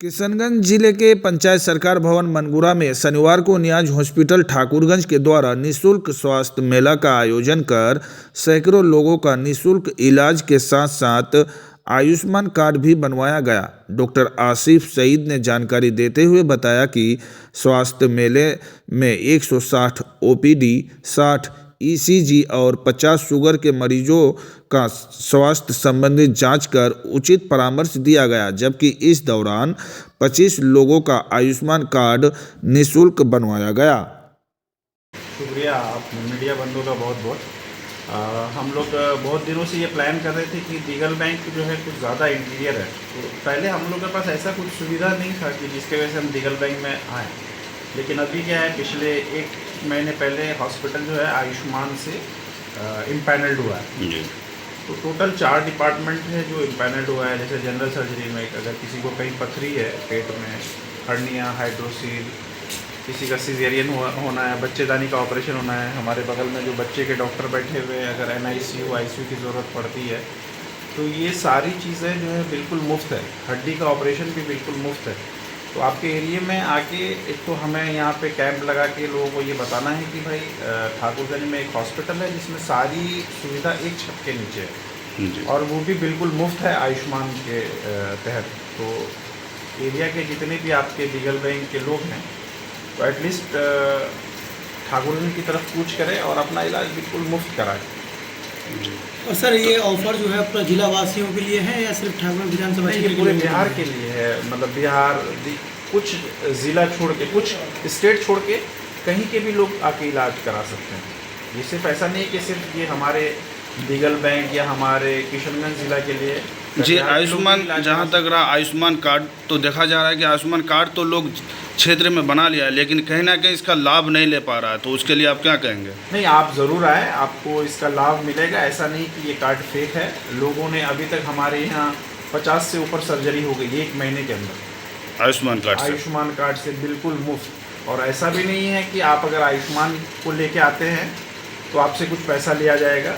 किशनगंज जिले के पंचायत सरकार भवन मनगुरा में शनिवार को नियाज हॉस्पिटल ठाकुरगंज के द्वारा निःशुल्क स्वास्थ्य मेला का आयोजन कर सैकड़ों लोगों का निःशुल्क इलाज के साथ साथ आयुष्मान कार्ड भी बनवाया गया। डॉक्टर आसिफ सईद ने जानकारी देते हुए बताया कि स्वास्थ्य मेले में 160 ओपीडी, 60 ईसीजी और 50 शुगर के मरीजों का स्वास्थ्य संबंधी जांच कर उचित परामर्श दिया गया, जबकि इस दौरान 25 लोगों का आयुष्मान कार्ड निःशुल्क बनवाया गया। शुक्रिया आप मीडिया बंधुओं का बहुत बहुत। हम लोग बहुत दिनों से ये प्लान कर रहे थे कि दीगल बैंक जो है कुछ ज़्यादा इंटीरियर है, तो पहले हम लोग के पास ऐसा कुछ सुविधा नहीं था कि जिसके वजह से हम दीगल बैंक में आए। लेकिन अभी क्या है, पिछले 1 महीने पहले हॉस्पिटल जो है आयुष्मान से इम्पैनल्ड हुआ है जी। तो टोटल 4 डिपार्टमेंट है जो इम्पैनल्ड हुआ है। जैसे जनरल सर्जरी में अगर किसी को कहीं पथरी है पेट में, हर्निया, हाइड्रोसील, किसी का सिजेरियन होना है, बच्चेदानी का ऑपरेशन होना है, हमारे बगल में जो बच्चे के डॉक्टर बैठे हुए हैं, अगर NICU, ICU की ज़रूरत पड़ती है, तो ये सारी चीज़ें जो है बिल्कुल मुफ्त है। हड्डी का ऑपरेशन भी बिल्कुल मुफ्त है। तो आपके एरिया में आके एक तो हमें यहाँ पे कैंप लगा के लोगों को ये बताना है कि भाई ठाकुरगंज में एक हॉस्पिटल है जिसमें सारी सुविधा एक छत के नीचे है और वो भी बिल्कुल मुफ्त है आयुष्मान के तहत। तो एरिया के जितने भी आपके दीगल बैंक के लोग हैं तो एटलीस्ट ठाकुरगंज की तरफ कूच करें और अपना इलाज बिल्कुल मुफ्त कराएं। और सर ये ऑफर जो है पूरा जिला वासियों के लिए है या सिर्फ ठाकुरगंज विधानसभा क्षेत्र? ये पूरे बिहार के लिए है। मतलब बिहार कुछ ज़िला छोड़ के, कुछ स्टेट छोड़ के कहीं के भी लोग आके इलाज करा सकते हैं। ये सिर्फ ऐसा नहीं कि सिर्फ ये हमारे दीगल बैंक या हमारे किशनगंज ज़िला के लिए जी। आयुष्मान, जहाँ तक रहा आयुष्मान कार्ड, तो देखा जा रहा है कि आयुष्मान कार्ड तो लोग क्षेत्र में बना लिया है, लेकिन कहीं ना कहीं इसका लाभ नहीं ले पा रहा है, तो उसके लिए आप क्या कहेंगे? नहीं, आप ज़रूर आए, आपको इसका लाभ मिलेगा। ऐसा नहीं कि ये कार्ड फेक है। लोगों ने अभी तक हमारे यहाँ 50 से ऊपर सर्जरी हो गई 1 महीने के अंदर आयुष्मान कार्ड से बिल्कुल मुफ्त। और ऐसा भी नहीं है कि आप अगर आयुष्मान को लेके आते हैं तो आपसे कुछ पैसा लिया जाएगा।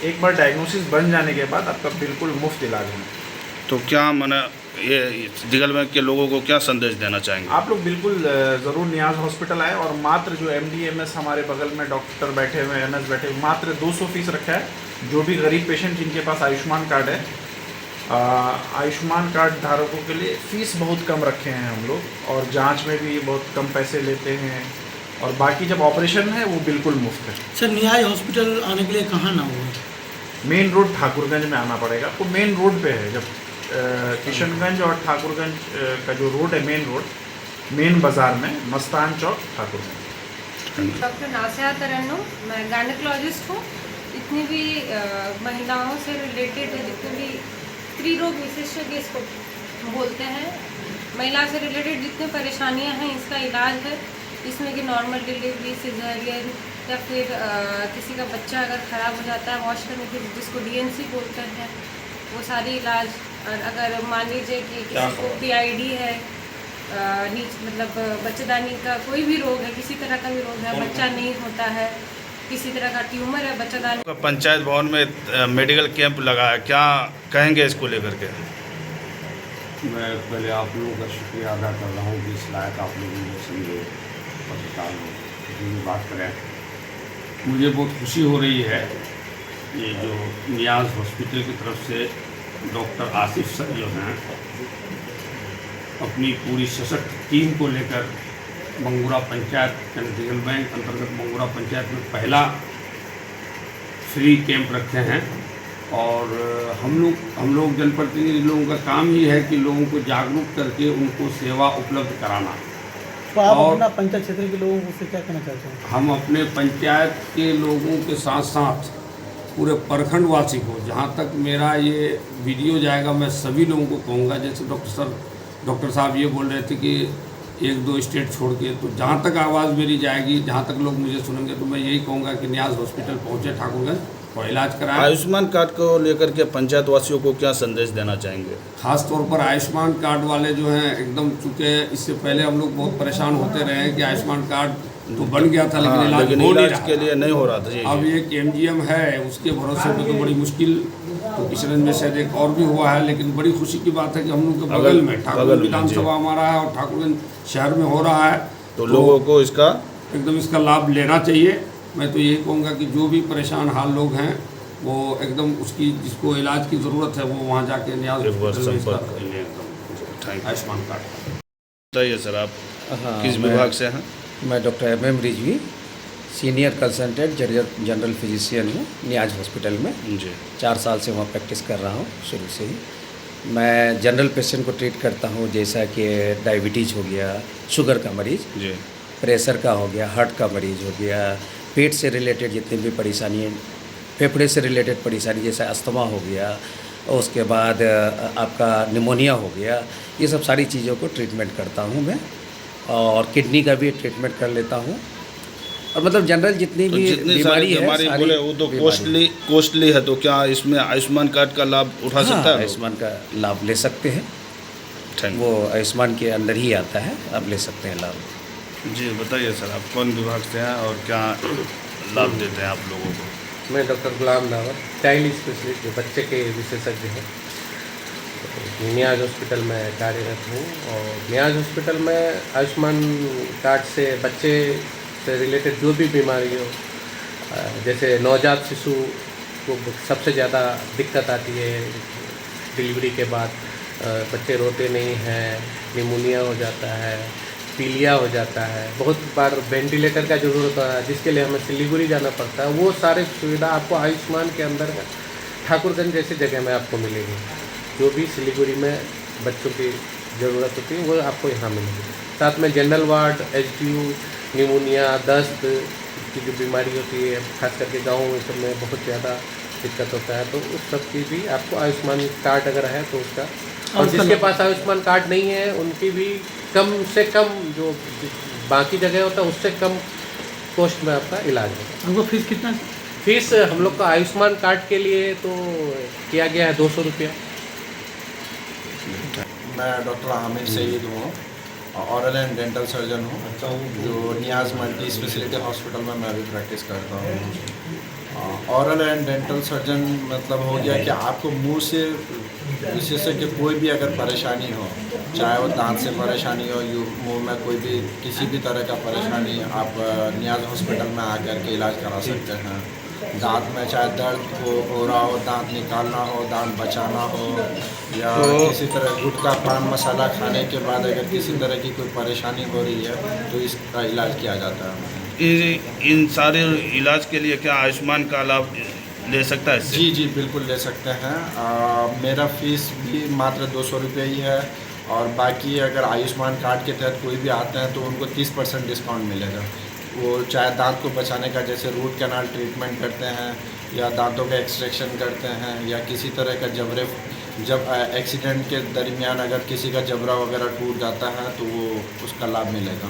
एक बार डायग्नोसिस बन जाने के बाद आपका बिल्कुल मुफ्त इलाज है। तो क्या मैंने ये दीगल बैंक के लोगों को क्या संदेश देना चाहेंगे? आप लोग बिल्कुल ज़रूर नियाज हॉस्पिटल आए और मात्र जो MD MS हमारे बगल में डॉक्टर बैठे हुए हैं, MS बैठे हुए, मात्र 200 फीस रखा है। जो भी गरीब पेशेंट जिनके पास आयुष्मान कार्ड है, आयुष्मान कार्ड धारकों के लिए फ़ीस बहुत कम रखे हैं हम लोग, और जांच में भी बहुत कम पैसे लेते हैं, और बाकी जब ऑपरेशन है वो बिल्कुल मुफ्त है। सर नियाज हॉस्पिटल आने के लिए कहाँ ना हुआ? मेन रोड ठाकुरगंज में आना पड़ेगा आपको। मेन रोड पे है, जब किशनगंज और ठाकुरगंज का जो रोड है, मेन रोड, मेन बाज़ार में, मस्तान चौक, ठाकुरगंज। डॉक्टर नासिया तरन्नुम, मैं गायनेकोलॉजिस्ट हूँ। जितनी भी महिलाओं से रिलेटेड जितने भी स्त्री रोग विशेषज्ञ इसको बोलते हैं, महिला से रिलेटेड जितनी परेशानियाँ हैं इसका इलाज है। इसमें कि नॉर्मल डिलीवरी, सिजेरियन, या फिर किसी का बच्चा अगर ख़राब हो जाता है वॉश करने के, जिसको DNC बोलते हैं, वो सारी इलाज। और अगर मान लीजिए कि किसी को PID है, मतलब बच्चेदानी का कोई भी रोग है, किसी तरह का भी रोग है, बच्चा नहीं होता है, किसी तरह का ट्यूमर है बच्चेदानी। पंचायत भवन में मेडिकल कैंप लगा है, क्या कहेंगे इसको लेकर के? मैं पहले आप लोगों का शुक्रिया अदा कर रहा हूँ कि इस लायक आप लोगों ने समझे पत्रकार लोग बात करें। मुझे बहुत खुशी हो रही है ये जो नियाज हॉस्पिटल की तरफ से डॉक्टर आसिफ सर जो हैं अपनी पूरी सशक्त टीम को लेकर मंगूरा पंचायत दीगल बैंक अंतर्गत मंगूरा पंचायत में पहला फ्री कैंप रखे हैं। और हम लोग जनप्रतिनिधि लोगों का काम ही है कि लोगों को जागरूक करके उनको सेवा उपलब्ध कराना। तो आप अपना पंचायत क्षेत्र के लोगों से क्या कहना चाहते हैं? हम अपने पंचायत के लोगों के साथ साथ पूरे प्रखंडवासी को, जहाँ तक मेरा ये वीडियो जाएगा, मैं सभी लोगों को कहूँगा, जैसे डॉक्टर साहब ये बोल रहे थे कि 1-2 स्टेट छोड़ के, तो जहाँ तक आवाज़ मेरी जाएगी, जहाँ तक लोग मुझे सुनेंगे, तो मैं यही कहूँगा कि नियाज हॉस्पिटल पहुँचे ठाकुरगंज और इलाज कराएं। आयुष्मान कार्ड को लेकर के पंचायत वासियों को क्या संदेश देना चाहेंगे? खास तौर पर आयुष्मान कार्ड वाले जो हैं एकदम, चूँकि इससे पहले हम लोग बहुत परेशान होते रहे हैं कि आयुष्मान कार्ड तो बन गया था लेकिन इलाज के लिए नहीं हो रहा था। अब एक MGM है, उसके भरोसे पे तो बड़ी मुश्किल तो इस रेंज में शायद एक और भी हुआ है, लेकिन बड़ी खुशी की बात है कि हम लोग के बगल में ठाकुरगंज विधानसभा हमारा है और ठाकुरगंज शहर में हो रहा है, तो लोगों को इसका एकदम इसका लाभ लेना चाहिए। मैं तो यही कहूँगा कि जो भी परेशान हाल लोग हैं वो एकदम उसकी जिसको इलाज की ज़रूरत है वो वहाँ जाके न्याज एक बार हॉस्पिटल में इसका संपर्क ले एकदम थैंक यू। आयुष्मान कार्ड। बताइए सर, आप हाँ, किस मैं- विभाग से हैं? मैं doctor MM Rizvi, senior consultant general physician हूँ नियाज हॉस्पिटल में। जी 4 साल से वहाँ प्रैक्टिस कर रहा हूँ शुरू से ही। मैं जनरल पेशेंट को ट्रीट करता हूँ, जैसा कि डायबिटीज़ हो गया, शुगर का मरीज़, जी प्रेशर का हो गया, हार्ट का मरीज़ हो गया, पेट से रिलेटेड जितनी भी परेशानी है, फेफड़े से रिलेटेड परेशानी जैसे अस्थमा हो गया, और उसके बाद आपका निमोनिया हो गया, ये सब सारी चीज़ों को ट्रीटमेंट करता हूँ मैं। और किडनी का भी ट्रीटमेंट कर लेता हूँ, और मतलब जनरल जितनी तो भी जितनी सारी बीमारी है बीमारी सारी बोले वो तो बीमारी- कॉस्टली है, तो क्या इसमें आयुष्मान कार्ड का लाभ उठा हाँ, सकता है? आयुष्मान का लाभ ले सकते हैं, थैंक वो आयुष्मान के अंदर ही आता है, आप ले सकते हैं लाभ। यू। जी बताइए सर, आप कौन विभाग से हैं और क्या लाभ देते हैं आप लोगों को? मैं डॉक्टर गुलाम नावर, चाइल्ड स्पेशलिस्ट जो बच्चे के विशेषज्ञ हैं, नियाज हॉस्पिटल में कार्यरत हूँ। और नियाज हॉस्पिटल में आयुष्मान कार्ड से बच्चे से रिलेटेड जो भी बीमारी हो, जैसे नवजात शिशु को सबसे ज़्यादा दिक्कत आती है डिलीवरी के बाद, बच्चे रोते नहीं हैं, निमोनिया हो जाता है, पीलिया हो जाता है, बहुत बार वेंटिलेटर का ज़रूरत है जिसके लिए हमें सिलीगुड़ी जाना पड़ता है। वो सारे सुविधा आपको आयुष्मान के अंदर ठाकुरगंज जैसी जगह में आपको मिलेगी। जो भी सिलीगुड़ी में बच्चों की ज़रूरत होती है वो आपको यहाँ मिलेगी। साथ में जनरल वार्ड, HDU, निमोनिया, दस्त की जो बीमारी होती है, खास करके गाँव में सब में बहुत ज़्यादा दिक्कत होता है, तो उस सब की भी आपको आयुष्मान कार्ड अगर है तो उसका, और जिसके पास आयुष्मान कार्ड नहीं है उनकी भी कम से कम जो बाकी जगह होता है उससे कम कॉस्ट में आपका इलाज होगा। हमको फीस कितना? फीस हम लोग का आयुष्मान कार्ड के लिए तो किया गया है 200 रुपया। मैं डॉक्टर हामिद सईद हूँ, ऑरल एंड डेंटल सर्जन हूँ, जो नियाज मल्टी स्पेशलिटी हॉस्पिटल में मैं भी प्रैक्टिस करता हूँ। ऑरल एंड डेंटल सर्जन मतलब हो गया कि आपको मुंह से विशेषज्ञ कोई भी अगर परेशानी हो, चाहे वो दांत से परेशानी हो, मुंह में कोई भी किसी भी तरह का परेशानी, आप नियाज हॉस्पिटल में आकर के इलाज करा सकते हैं। दांत में चाहे दर्द हो रहा हो, दांत निकालना हो, दांत बचाना हो, या किसी तरह गुटखा पान मसाला खाने के बाद अगर किसी तरह की कोई परेशानी हो रही है तो इसका इलाज किया जाता है। इन सारे इलाज के लिए क्या आयुष्मान का लाभ ले सकता है इससे? जी बिल्कुल ले सकते हैं। मेरा फीस भी मात्र 200 रुपये ही है, और बाकी अगर आयुष्मान कार्ड के तहत कोई भी आते हैं तो उनको 30% डिस्काउंट मिलेगा। वो चाहे दांत को बचाने का जैसे रूट कैनाल ट्रीटमेंट करते हैं, या दांतों का एक्सट्रैक्शन करते हैं, या किसी तरह का जब एक्सीडेंट के दरमियान अगर किसी का जबड़ा वगैरह टूट जाता है तो वो उसका लाभ मिलेगा।